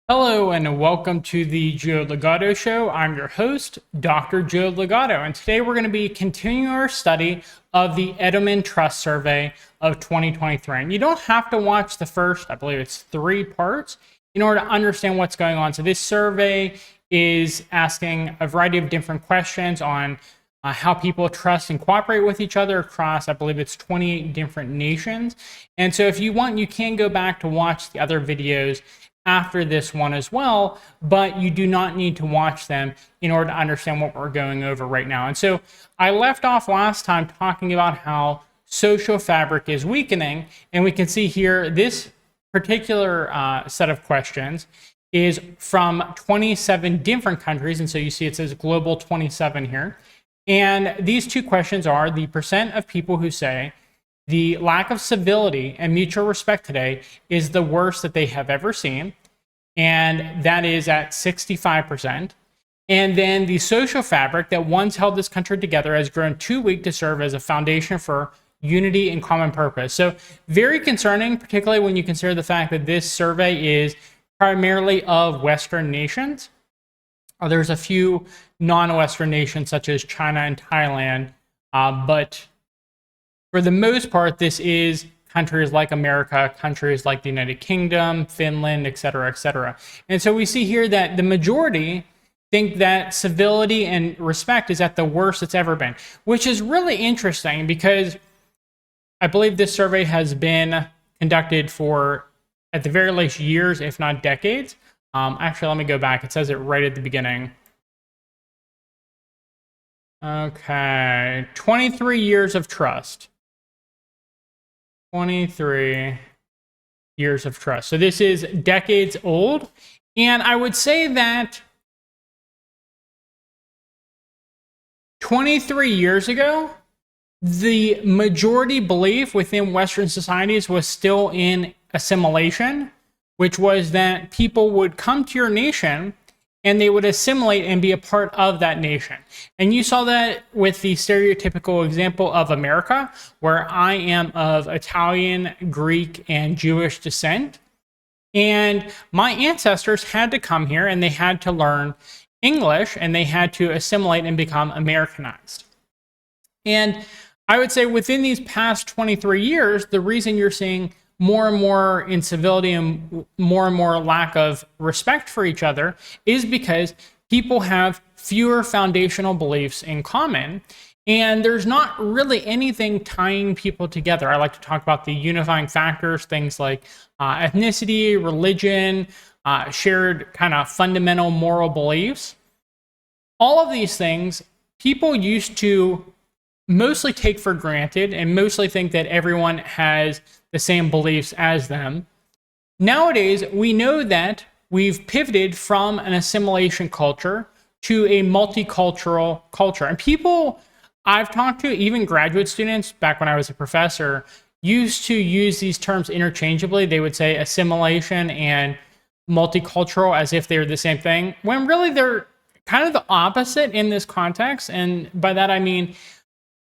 Hello and welcome to the Joe Ligato Show. I'm your host, Dr. Joe Ligato, and today we're going to be continuing our study of the Edelman Trust Survey of 2023. And you don't have to watch the first, I believe it's 3 parts, in order to understand what's going on. So this survey is asking a variety of different questions on how people trust and cooperate with each other across, I believe it's 28 different nations. And so if you want, you can go back to watch the other videos after this one as well, but you do not need to watch them in order to understand what we're going over right now. And so I left off last time talking about how social fabric is weakening, and we can see here this particular set of questions is from 27 different countries, and so you see it says global 27 here. And these 2 questions are the percent of people who say the lack of civility and mutual respect today is the worst that they have ever seen, and that is at 65%. And then the social fabric that once held this country together has grown too weak to serve as a foundation for unity and common purpose. So very concerning, particularly when you consider the fact that this survey is primarily of Western nations. There's a few non-Western nations such as China and Thailand, but for the most part, this is countries like America, countries like the United Kingdom, Finland, et cetera, et cetera. And so we see here that the majority think that civility and respect is at the worst it's ever been, which is really interesting because I believe this survey has been conducted for, at the very least, years, if not decades. Actually, let me go back. It says it right at the beginning. Okay, 23 years of trust. 23 years of trust. So this is decades old. And I would say that 23 years ago, the majority belief within Western societies was still in assimilation, which was that people would come to your nation and they would assimilate and be a part of that nation. And you saw that with the stereotypical example of America, where I am of Italian, Greek, and Jewish descent. And my ancestors had to come here and they had to learn English and they had to assimilate and become Americanized. And I would say within these past 23 years, the reason you're seeing more and more incivility and more lack of respect for each other is because people have fewer foundational beliefs in common, and there's not really anything tying people together. I like to talk about the unifying factors, things like ethnicity, religion, shared kind of fundamental moral beliefs. All of these things people used to mostly take for granted and mostly think that everyone has the same beliefs as them. Nowadays, we know that we've pivoted from an assimilation culture to a multicultural culture. And people I've talked to, even graduate students, back when I was a professor, used to use these terms interchangeably. They would say assimilation and multicultural as if they're the same thing, when really they're kind of the opposite in this context. And by that I mean,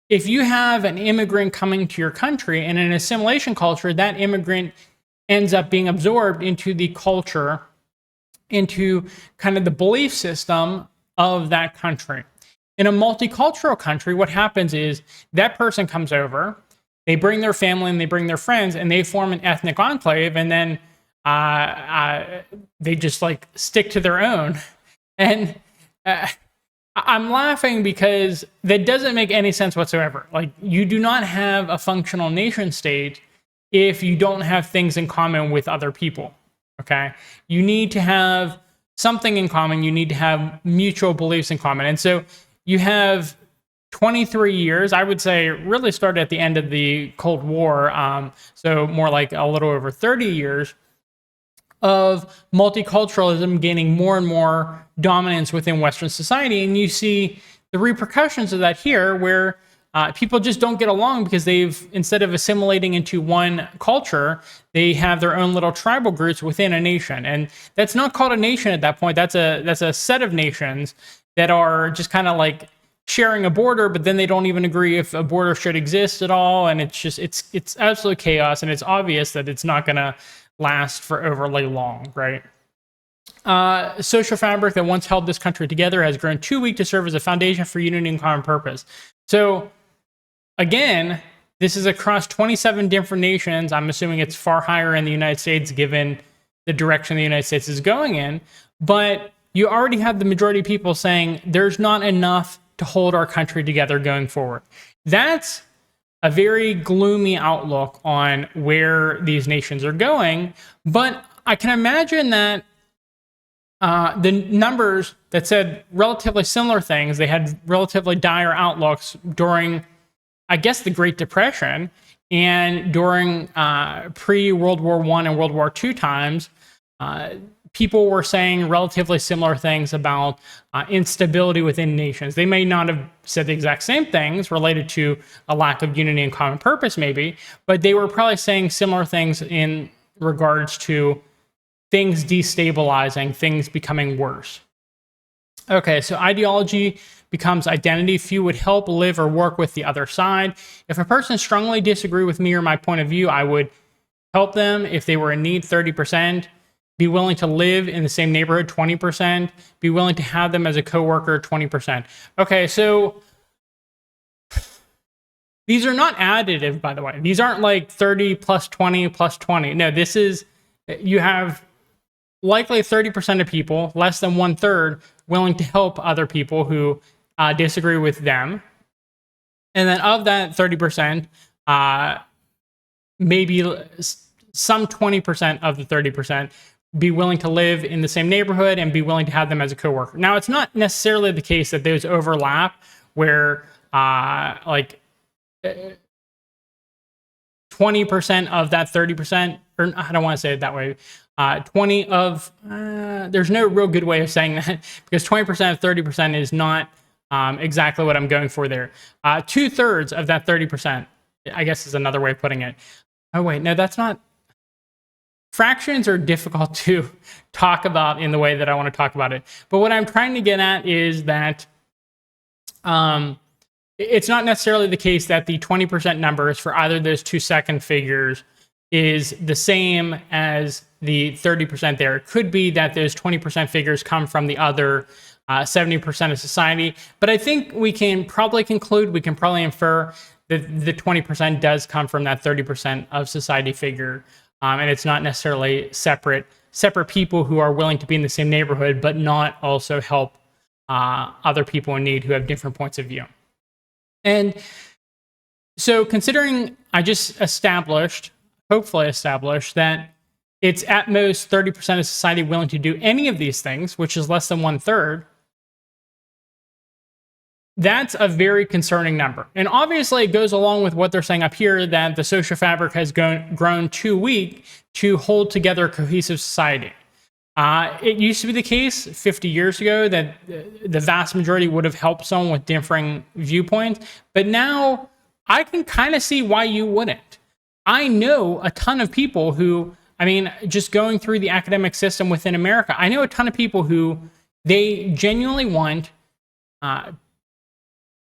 if you have an immigrant coming to your country in an assimilation culture, that immigrant ends up being absorbed into the culture, into kind of the belief system of that country. In a multicultural country, what happens is that person comes over, they bring their family and they bring their friends, and they form an ethnic enclave, and then they just like stick to their own. And I'm laughing because that doesn't make any sense whatsoever. Like, you do not have a functional nation state if you don't have things in common with other people, okay? You need to have something in common. You need to have mutual beliefs in common. And so you have 23 years, I would say really started at the end of the Cold War, so more like a little over 30 years, of multiculturalism gaining more and more dominance within Western society. And you see the repercussions of that here, where people just don't get along because they've, instead of assimilating into one culture, they have their own little tribal groups within a nation. And that's not called a nation at that point. That's a set of nations that are just kind of like sharing a border, but then they don't even agree if a border should exist at all. And it's just, it's absolute chaos. And it's obvious that it's not going to last for overly long, right? social fabric that once held this country together has grown too weak to serve as a foundation for unity and common purpose. So again, this is across 27 different nations. I'm assuming it's far higher in the United States given the direction the United States is going in. But you already have the majority of people saying there's not enough to hold our country together going forward. That's a very gloomy outlook on where these nations are going. But I can imagine that the numbers that said relatively similar things, they had relatively dire outlooks during, I guess, the Great Depression and during pre-World War I and World War II times. People were saying relatively similar things about instability within nations. They may not have said the exact same things related to a lack of unity and common purpose, maybe, but they were probably saying similar things in regards to things destabilizing, things becoming worse. Okay, so ideology becomes identity. Few would help, live, or work with the other side. If a person strongly disagreed with me or my point of view, I would help them if they were in need, 30%. Be willing to live in the same neighborhood, 20%. Be willing to have them as a coworker, 20%. Okay, so these are not additive, by the way. These aren't like 30 plus 20 plus 20. No, this is, you have likely 30% of people, less than 1/3, willing to help other people who disagree with them. And then of that 30%, maybe some 20% of the 30% be willing to live in the same neighborhood and be willing to have them as a coworker. Now, it's not necessarily the case that those overlap where 20% of that 30%, or I don't want to say it that way, 20 of, there's no real good way of saying that because 20% of 30% is not exactly what I'm going for there. 2/3 of that 30%, I guess is another way of putting it. Oh, wait, no, that's not. Fractions are difficult to talk about in the way that I want to talk about it. But what I'm trying to get at is that it's not necessarily the case that the 20% numbers for either of those two second figures is the same as the 30% there. It could be that those 20% figures come from the other 70% of society. But I think we can probably conclude, we can probably infer that the 20% does come from that 30% of society figure. And it's not necessarily separate people who are willing to be in the same neighborhood, but not also help other people in need who have different points of view. And so considering I just hopefully established that it's at most 30% of society willing to do any of these things, which is less than 1/3, that's a very concerning number. And obviously it goes along with what they're saying up here, that the social fabric has grown too weak to hold together a cohesive society. It used to be the case 50 years ago that the vast majority would have helped someone with differing viewpoints. But now I can kind of see why you wouldn't. I know a ton of people who, I mean, just going through the academic system within America, I know a ton of people who they genuinely want,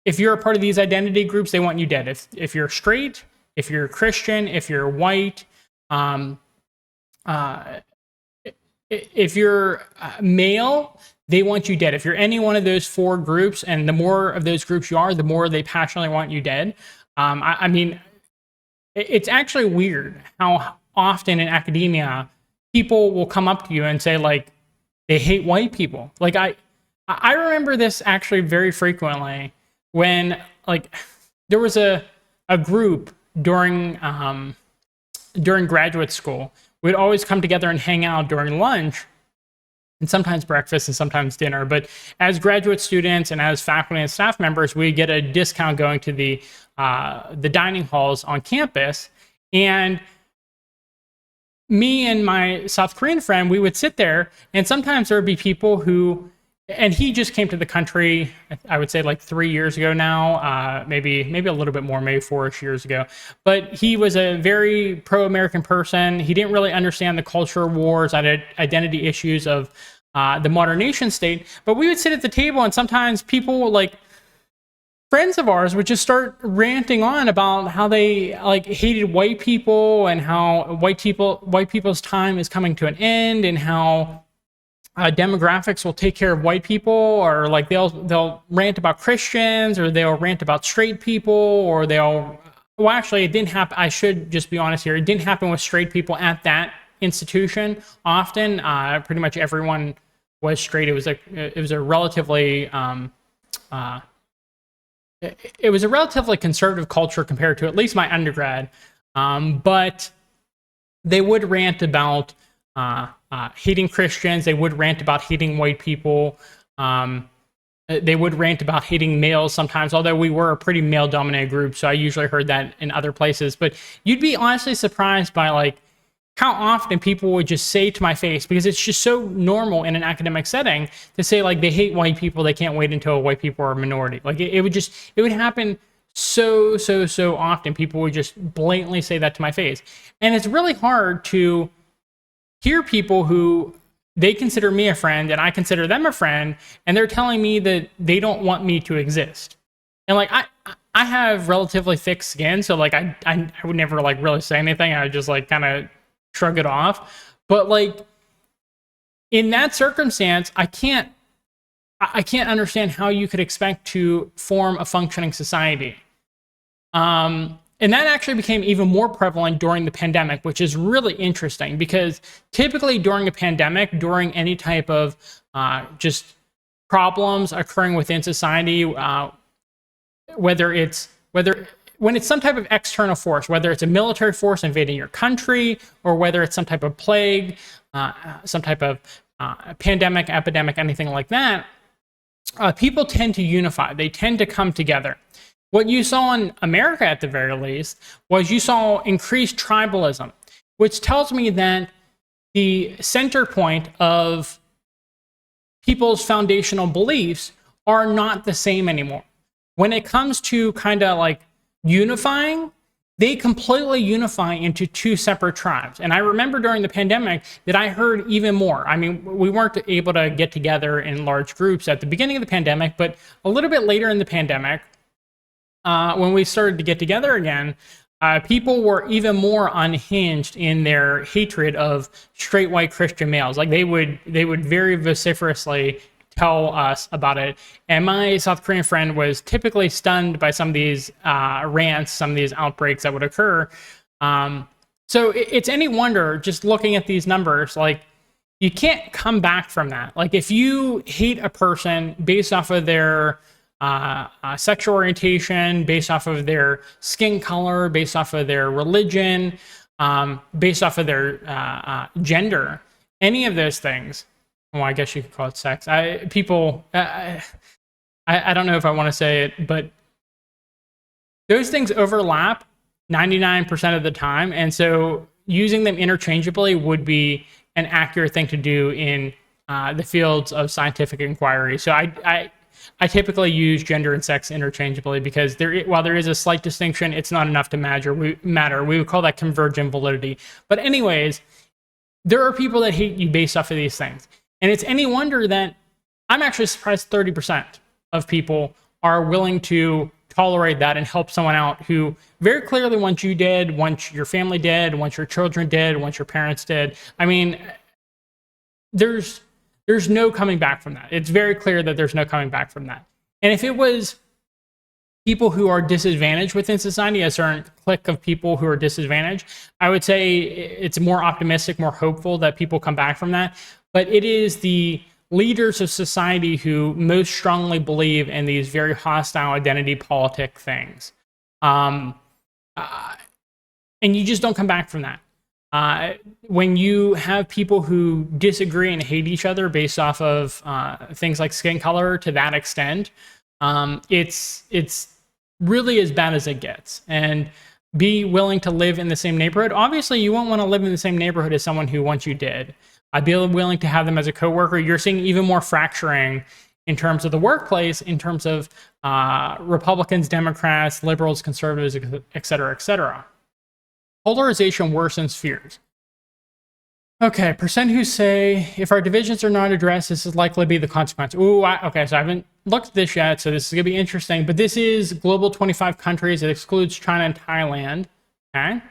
if you're a part of these identity groups, they want you dead. If you're straight, if you're Christian, if you're white, if you're male, they want you dead. If you're any one of those four groups, and the more of those groups you are, the more they passionately want you dead. I mean, it's actually weird how often in academia people will come up to you and say like they hate white people. Like I remember this actually very frequently when like there was a group during graduate school. We'd always come together and hang out during lunch and sometimes breakfast and sometimes dinner. But as graduate students and as faculty and staff members, we get a discount going to the dining halls on campus. And me and my South Korean friend, we would sit there, and sometimes there would be people who, and he just came to the country, I would say like 3 years ago now, maybe a little bit more, maybe 4-ish years ago. But he was a very pro-American person. He didn't really understand the culture wars, identity issues of the modern nation state. But we would sit at the table, and sometimes people, like friends of ours, would just start ranting on about how they like hated white people and how white people's time is coming to an end, and how demographics will take care of white people, or like they'll rant about Christians, or they'll rant about straight people, or well, actually, it didn't happen. I should just be honest here. It didn't happen with straight people at that institution. Often, pretty much everyone was straight. It was a relatively it was a relatively conservative culture compared to at least my undergrad. But they would rant about hating Christians. They would rant about hating white people. They would rant about hating males sometimes, although we were a pretty male-dominated group, so I usually heard that in other places. But you'd be honestly surprised by like how often people would just say to my face, because it's just so normal in an academic setting to say like they hate white people, they can't wait until white people are a minority. Like it would happen so often. People would just blatantly say that to my face. And it's really hard to hear people who they consider me a friend and I consider them a friend, and they're telling me that they don't want me to exist. And like I have relatively thick skin, so like I would never like really say anything. I would just like kind of shrug it off. But like in that circumstance, I can't understand how you could expect to form a functioning society. And that actually became even more prevalent during the pandemic, which is really interesting, because typically during a pandemic, during any type of just problems occurring within society, when it's some type of external force, whether it's a military force invading your country, or whether it's some type of plague, some type of pandemic, epidemic, anything like that, people tend to unify. They tend to come together. What you saw in America, at the very least, was you saw increased tribalism, which tells me that the center point of people's foundational beliefs are not the same anymore. When it comes to kind of like unifying, they completely unify into two separate tribes. And I remember during the pandemic that I heard even more. I mean, we weren't able to get together in large groups at the beginning of the pandemic, but a little bit later in the pandemic, when we started to get together again, people were even more unhinged in their hatred of straight white Christian males. Like they would very vociferously tell us about it. And my South Korean friend was typically stunned by some of these rants, some of these outbreaks that would occur. So it's any wonder, just looking at these numbers, like you can't come back from that. Like if you hate a person based off of their sexual orientation, based off of their skin color, based off of their religion, based off of their gender, any of those things. Well, I guess you could call it sex. I don't know if I want to say it, but those things overlap 99% of the time. And so using them interchangeably would be an accurate thing to do in the fields of scientific inquiry. So I typically use gender and sex interchangeably, because while there is a slight distinction, it's not enough to matter. We would call that convergent validity. But anyways, there are people that hate you based off of these things. And it's any wonder that I'm actually surprised 30% of people are willing to tolerate that and help someone out who very clearly wants you dead, wants your family dead, wants your children dead, wants your parents dead. I mean, there's no coming back from that. It's very clear that there's no coming back from that. And if it was people who are disadvantaged within society, a certain clique of people who are disadvantaged, I would say it's more optimistic, more hopeful that people come back from that. But it is the leaders of society who most strongly believe in these very hostile identity politic things. And you just don't come back from that. When you have people who disagree and hate each other based off of things like skin color to that extent, it's really as bad as it gets. And be willing to live in the same neighborhood. Obviously, you won't want to live in the same neighborhood as someone who wants you dead. I'd be willing to have them as a coworker. You're seeing even more fracturing in terms of the workplace, in terms of Republicans, Democrats, liberals, conservatives, et cetera, et cetera. Polarization worsens fears. Okay, percent who say, if our divisions are not addressed, this is likely to be the consequence. Ooh, okay, so I haven't looked at this yet, so this is going to be interesting. But this is global 25 countries. It excludes China and Thailand. Okay.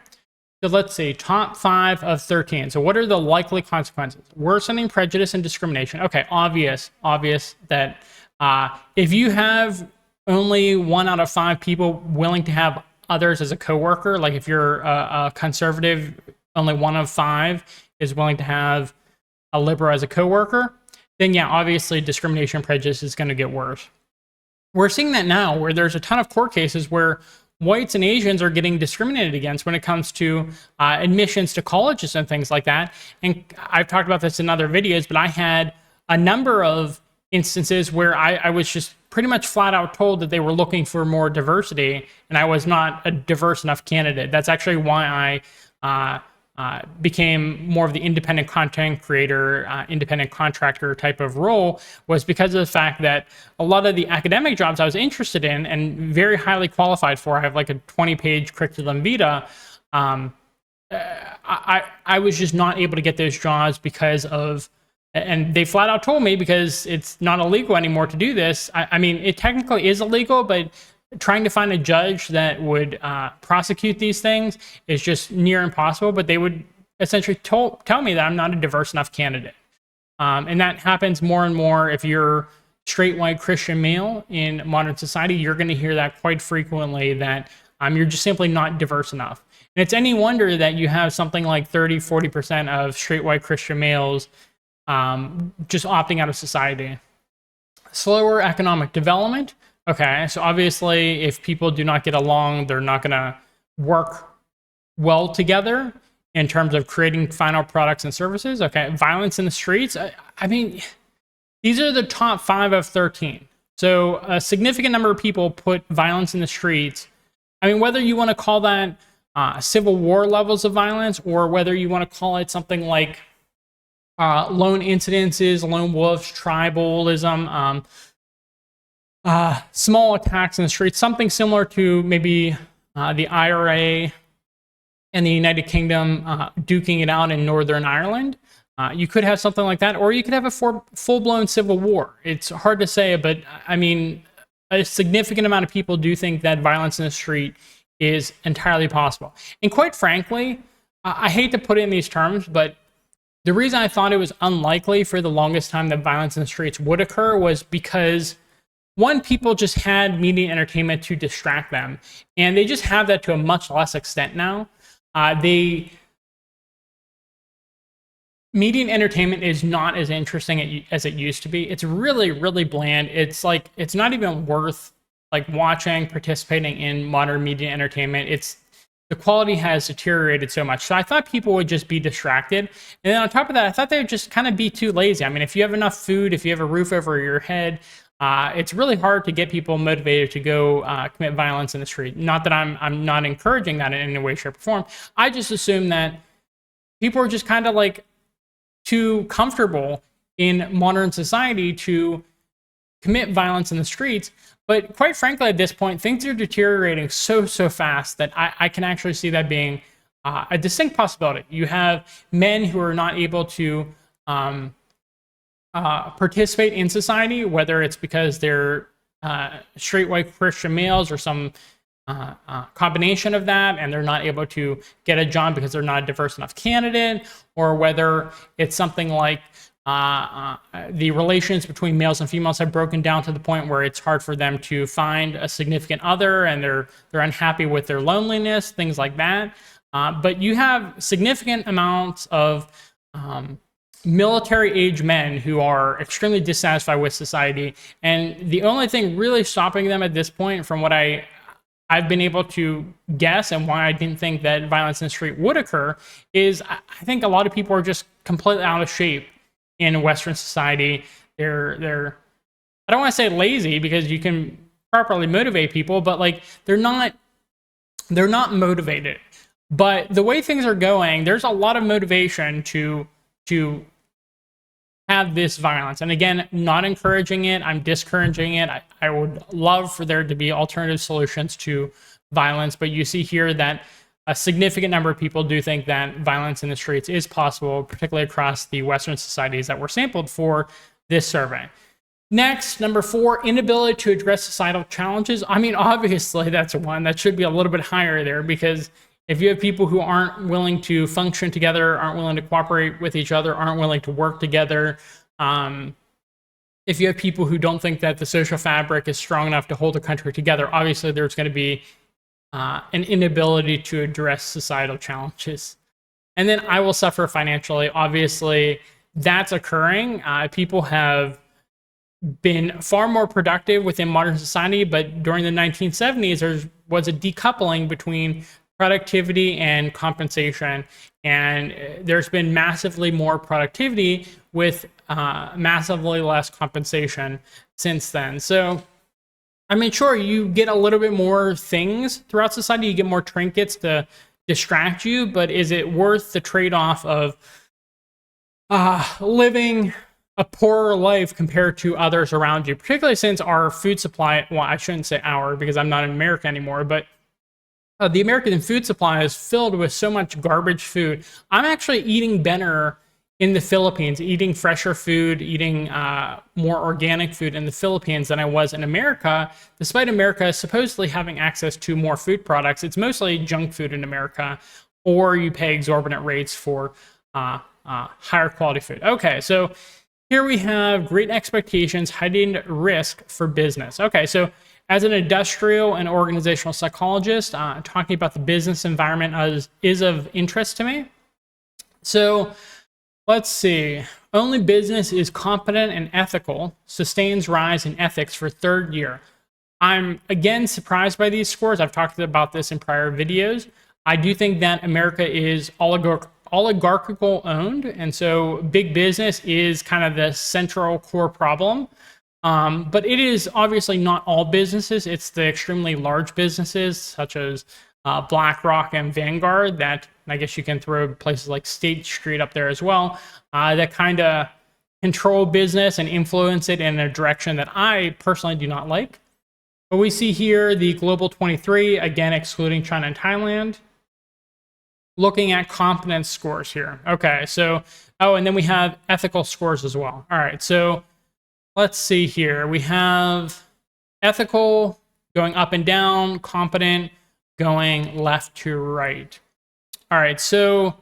So let's see, top 5 of 13. So what are the likely consequences? Worsening prejudice and discrimination. Okay, obvious that if you have only 1 out of 5 people willing to have others as a coworker, like if you're a conservative, only 1 of 5 is willing to have a liberal as a coworker, then yeah, obviously discrimination and prejudice is going to get worse. We're seeing that now where there's a ton of court cases where whites and Asians are getting discriminated against when it comes to admissions to colleges and things like that. And I've talked about this in other videos, but I had a number of instances where I was just pretty much flat out told that they were looking for more diversity, and I was not a diverse enough candidate. That's actually why I became more of the independent content creator, independent contractor type of role, was because of the fact that a lot of the academic jobs I was interested in and very highly qualified for, I have like a 20-page curriculum vitae, I was just not able to get those jobs because of, and they flat out told me because it's not illegal anymore to do this. I mean, it technically is illegal, but trying to find a judge that would prosecute these things is just near impossible. But they would essentially tell me that I'm not a diverse enough candidate. And that happens more and more if you're straight white Christian male in modern society. You're going to hear that quite frequently, that you're just simply not diverse enough. And it's any wonder that you have something like 30-40% of straight white Christian males just opting out of society. Slower economic development. Okay, so obviously if people do not get along, they're not going to work well together in terms of creating final products and services. Okay, violence in the streets. I mean, these are the top 5 of 13. So a significant number of people put violence in the streets. I mean, whether you want to call that civil war levels of violence, or whether you want to call it something like lone incidences, lone wolves, tribalism, small attacks in the streets, something similar to maybe the IRA and the United Kingdom duking it out in Northern Ireland. You could have something like that, or you could have a full-blown civil war. It's hard to say, but I mean, a significant amount of people do think that violence in the street is entirely possible. And quite frankly, I hate to put it in these terms, but the reason I thought it was unlikely for the longest time that violence in the streets would occur was because, one, people just had media entertainment to distract them, and they just have that to a much less extent now. Media and entertainment is not as interesting as it used to be. It's really, really bland. It's like, it's not even worth like watching, participating in modern media entertainment. The quality has deteriorated so much. So I thought people would just be distracted. And then on top of that, I thought they would just kind of be too lazy. I mean, if you have enough food, if you have a roof over your head, it's really hard to get people motivated to go commit violence in the street. Not that I'm not encouraging that in any way, shape, or form. I just assume that people are just kind of like too comfortable in modern society to commit violence in the streets. But quite frankly, at this point, things are deteriorating so fast that I can actually see that being a distinct possibility. You have men who are not able to participate in society, whether it's because they're straight white Christian males or some combination of that, and they're not able to get a job because they're not a diverse enough candidate, or whether it's something like the relations between males and females have broken down to the point where it's hard for them to find a significant other, and they're unhappy with their loneliness, things like that. But you have significant amounts of military-age men who are extremely dissatisfied with society, and the only thing really stopping them at this point, from what I've been able to guess, and why I didn't think that violence in the street would occur, is I think a lot of people are just completely out of shape in Western society. They're I don't want to say lazy, because you can properly motivate people, but like they're not motivated. But the way things are going, there's a lot of motivation to have this violence. And again, not encouraging it, I'm discouraging it. I would love for there to be alternative solutions to violence, but you see here that a significant number of people do think that violence in the streets is possible, particularly across the Western societies that were sampled for this survey. Next, number 4, inability to address societal challenges. I mean, obviously that's one that should be a little bit higher there, because If you have people who aren't willing to function together, aren't willing to cooperate with each other, aren't willing to work together, if you have people who don't think that the social fabric is strong enough to hold a country together, obviously there's going to be an inability to address societal challenges. And then I will suffer financially. Obviously, that's occurring. People have been far more productive within modern society, but during the 1970s, there was a decoupling between productivity and compensation. And there's been massively more productivity with massively less compensation since then. So, I mean, sure, you get a little bit more things throughout society. You get more trinkets to distract you, but is it worth the trade-off of living a poorer life compared to others around you, particularly since our food supply, well, I shouldn't say our because I'm not in America anymore, but the American food supply is filled with so much garbage food. I'm actually eating better in the Philippines, eating fresher food, eating more organic food in the Philippines than I was in America, despite America supposedly having access to more food products. It's mostly junk food in America, or you pay exorbitant rates for higher quality food. Okay, so here we have great expectations, heightened risk for business. Okay, so as an industrial and organizational psychologist, talking about the business environment is of interest to me. So let's see. Only business is competent and ethical, sustains rise in ethics for third year. I'm again surprised by these scores. I've talked about this in prior videos. I do think that America is oligarchical owned, and so big business is kind of the central core problem. But it is obviously not all businesses. It's the extremely large businesses such as BlackRock and Vanguard that, I guess you can throw places like State Street up there as well, that kind of control business and influence it in a direction that I personally do not like. But we see here the Global 23, again excluding China and Thailand, looking at competence scores here. Okay, so, and then we have ethical scores as well. All right, so let's see here. We have ethical going up and down, competent going left to right. All right, so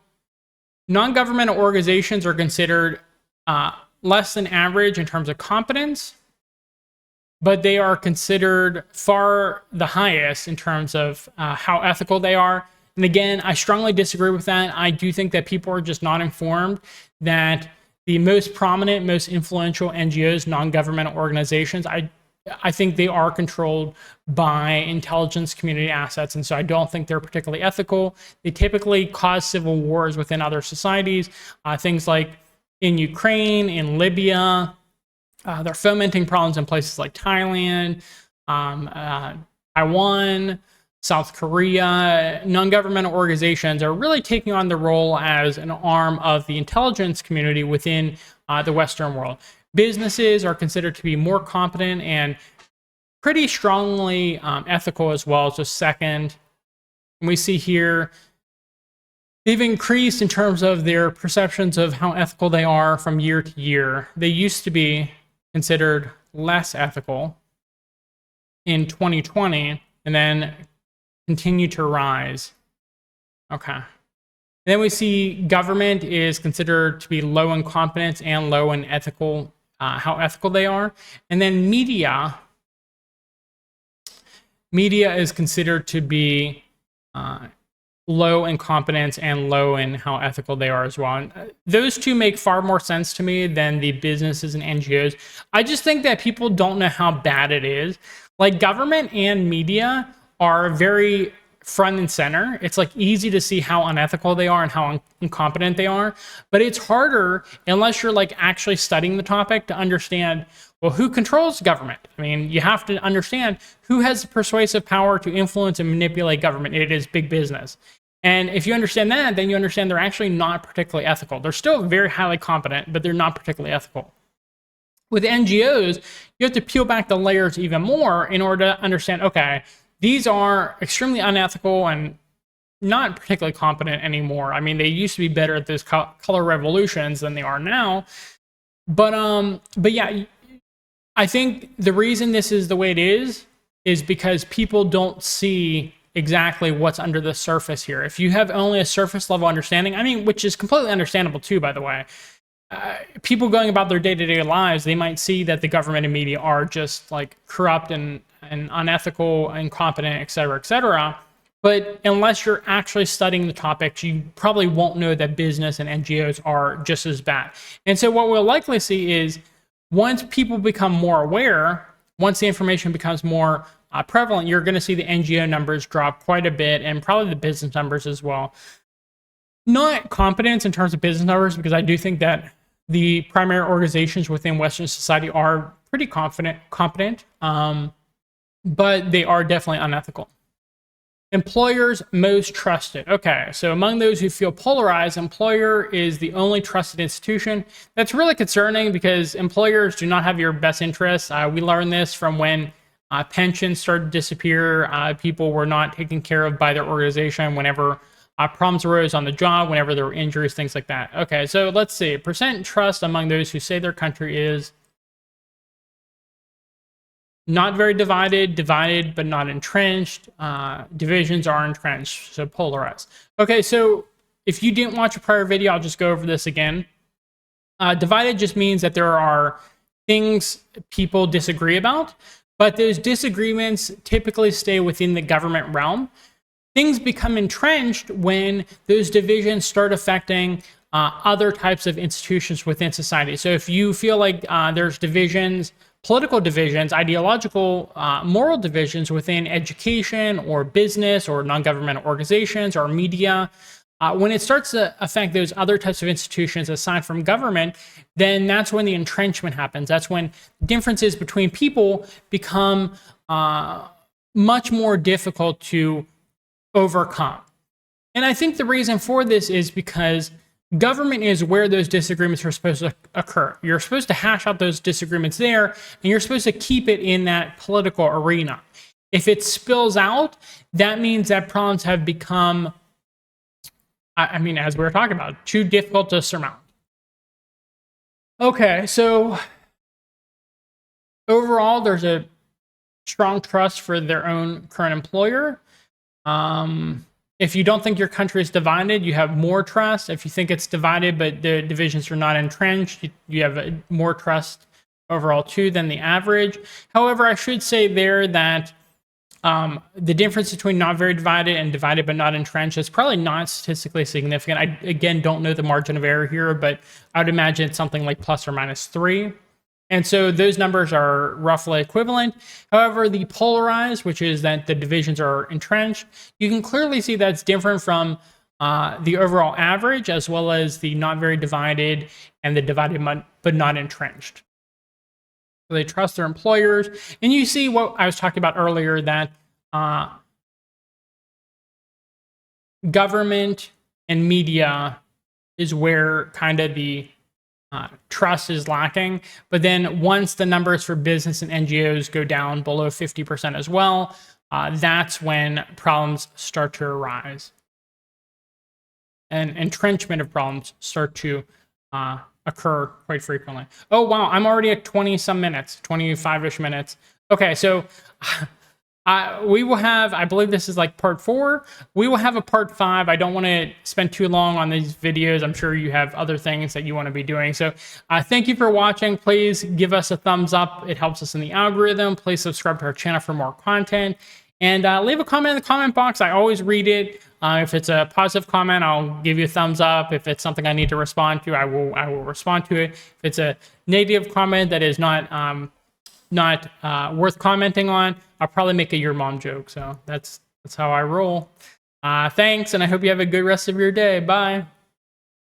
non-governmental organizations are considered less than average in terms of competence, but they are considered far the highest in terms of how ethical they are. And again, I strongly disagree with that. I do think that people are just not informed that the most prominent, most influential NGOs, non-governmental organizations, I think they are controlled by intelligence community assets. And so I don't think they're particularly ethical. They typically cause civil wars within other societies. Things like in Ukraine, in Libya, they're fomenting problems in places like Thailand, Taiwan, South Korea. Non-governmental organizations are really taking on the role as an arm of the intelligence community within the Western world. Businesses are considered to be more competent and pretty strongly ethical as well. So second, and we see here, they've increased in terms of their perceptions of how ethical they are from year to year. They used to be considered less ethical in 2020 and then continue to rise. Okay. Then we see government is considered to be low in competence and low in ethical, how ethical they are. And then media is considered to be low in competence and low in how ethical they are as well. And those two make far more sense to me than the businesses and NGOs. I just think that people don't know how bad it is. Like government and media are very front and center. It's like easy to see how unethical they are and how incompetent they are, but it's harder unless you're like actually studying the topic to understand, well, who controls government? I mean, you have to understand who has the persuasive power to influence and manipulate government. It is big business. And if you understand that, then you understand they're actually not particularly ethical. They're still very highly competent, but they're not particularly ethical. With NGOs, you have to peel back the layers even more in order to understand, okay, these are extremely unethical and not particularly competent anymore. I mean, they used to be better at those color revolutions than they are now. But yeah, I think the reason this is the way it is because people don't see exactly what's under the surface here. If you have only a surface level understanding, I mean, which is completely understandable too, by the way, people going about their day-to-day lives, they might see that the government and media are just like corrupt and unethical, incompetent, et cetera, et cetera. But unless you're actually studying the topics, you probably won't know that business and NGOs are just as bad. And so what we'll likely see is once people become more aware, once the information becomes more prevalent, you're going to see the NGO numbers drop quite a bit, and probably the business numbers as well. Not competence in terms of business numbers, because I do think that the primary organizations within Western society are pretty competent, but they are definitely unethical. Employers most trusted. Okay, so among those who feel polarized, employer is the only trusted institution. That's really concerning because employers do not have your best interests. We learned this from when pensions started to disappear. People were not taken care of by their organization whenever problems arose on the job, whenever there were injuries, things like that. Okay, so let's see. Percent trust among those who say their country is not very divided, divided but not entrenched. Divisions are entrenched, so polarized. Okay, so if you didn't watch a prior video, I'll just go over this again. Divided just means that there are things people disagree about, but those disagreements typically stay within the government realm. Things become entrenched when those divisions start affecting other types of institutions within society. So if you feel like there's divisions, political divisions, ideological, moral divisions within education or business or non-governmental organizations or media, when it starts to affect those other types of institutions aside from government, then that's when the entrenchment happens. That's when differences between people become much more difficult to overcome. And I think the reason for this is because government is where those disagreements are supposed to occur. You're supposed to hash out those disagreements there, and you're supposed to keep it in that political arena. If it spills out, that means that problems have become, I mean, as we were talking about, too difficult to surmount. Okay, so overall, there's a strong trust for their own current employer. If you don't think your country is divided, you have more trust. If you think it's divided, but the divisions are not entrenched, you have more trust overall too than the average. However, I should say there that the difference between not very divided and divided but not entrenched is probably not statistically significant. I, again, don't know the margin of error here, but I would imagine it's something like plus or minus 3. And so those numbers are roughly equivalent. However, the polarized, which is that the divisions are entrenched, you can clearly see that's different from the overall average, as well as the not very divided and the divided but not entrenched. So they trust their employers. And you see what I was talking about earlier, that government and media is where kind of the trust is lacking. But then once the numbers for business and NGOs go down below 50% as well, that's when problems start to arise. And entrenchment of problems start to occur quite frequently. Oh, wow, I'm already at 20-some minutes, 25-ish minutes. Okay, so we will have, I believe this is like part 4. We will have a part 5. I don't want to spend too long on these videos. I'm sure you have other things that you want to be doing. So thank you for watching. Please give us a thumbs up. It helps us in the algorithm. Please subscribe to our channel for more content. And leave a comment in the comment box. I always read it. If it's a positive comment, I'll give you a thumbs up. If it's something I need to respond to, I will respond to it. If it's a negative comment that is not worth commenting on, I'll probably make a your mom joke. So that's how I roll. Thanks, and I hope you have a good rest of your day. Bye.